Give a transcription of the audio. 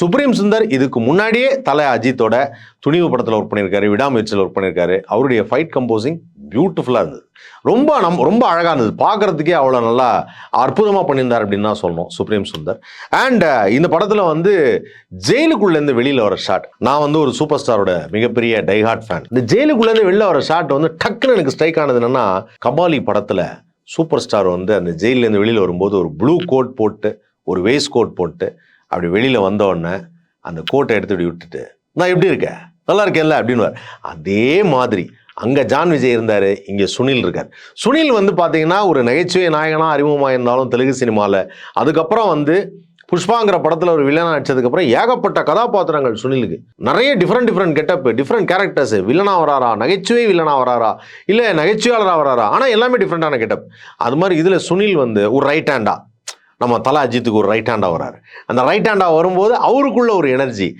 Supreme Sundar இதுக்கு முன்னாடியே தலை அஜித்தோட துணிவு படத்தில் ஒர்க் பண்ணியிருக்காரு, விடாமுயற்சியில் ஒர்க் பண்ணியிருக்காரு. அவருடைய ஃபைட் கம்போசிங் பியூட்டிஃபுல்லாக இருந்தது. ரொம்ப அழகாக இருந்தது. பார்க்கறதுக்கே அவ்வளோ நல்லா அற்புதமாக பண்ணியிருந்தார் அப்படின்னு தான் சொல்லணும் சுப்ரீம் சுந்தர். அண்ட் இந்த படத்தில் வந்து ஜெயிலுக்குள்ளேருந்து வெளியில் வர ஷாட், நான் வந்து ஒரு சூப்பர் ஸ்டாரோட மிகப்பெரிய டைஹார்ட் ஃபேன். இந்த ஜெயிலுக்குள்ளேருந்து வெளில வர ஷாட் வந்து டக்குன்னு எனக்கு ஸ்ட்ரைக் ஆனது என்னன்னா, கபாலி படத்தில் சூப்பர் ஸ்டார் வந்து அந்த ஜெயிலேருந்து வெளியில் வரும்போது ஒரு ப்ளூ கோட் போட்டு ஒரு வேஸ்ட் கோட் போட்டு அப்படி வெளியில் வந்த உடனே அந்த கோட்டை எடுத்து இப்படி விட்டுட்டு, நான் எப்படி இருக்கேன், நல்லா இருக்கேன்ல அப்படின்னு. அதே மாதிரி அங்கே ஜான் விஜய் இருந்தார், இங்கே சுனில் இருக்கார். சுனில் வந்து பார்த்தீங்கன்னா ஒரு நகைச்சுவை நாயகனாக அறிமுகமாக இருந்தாலும் தெலுங்கு சினிமாவில், அதுக்கப்புறம் வந்து புஷ்பாங்கிற படத்தில் ஒரு வில்லனாக நடிச்சதுக்கப்புறம் ஏகப்பட்ட கதாபாத்திரங்கள் சுனிலுக்கு. நிறைய டிஃப்ரெண்ட் கெட்டப், டிஃப்ரெண்ட் கேரக்டர்ஸ். வில்லனாக வராரா, நகைச்சுவை வில்லனாக வராரா, இல்லை நகைச்சுவையாளராக வராரா, ஆனால் எல்லாமே டிஃப்ரெண்டான கெட்டப். அது மாதிரி இதில் சுனில் வந்து ஒரு ரைட் ஹேண்டா, நம்ம தலை அஜித்துக்கு ஒரு ரைட் ஹேண்டா வராரு. அந்த ரைட் ஹேண்டா வரும்போது அவருக்குள்ள ஒரு எனர்ஜி,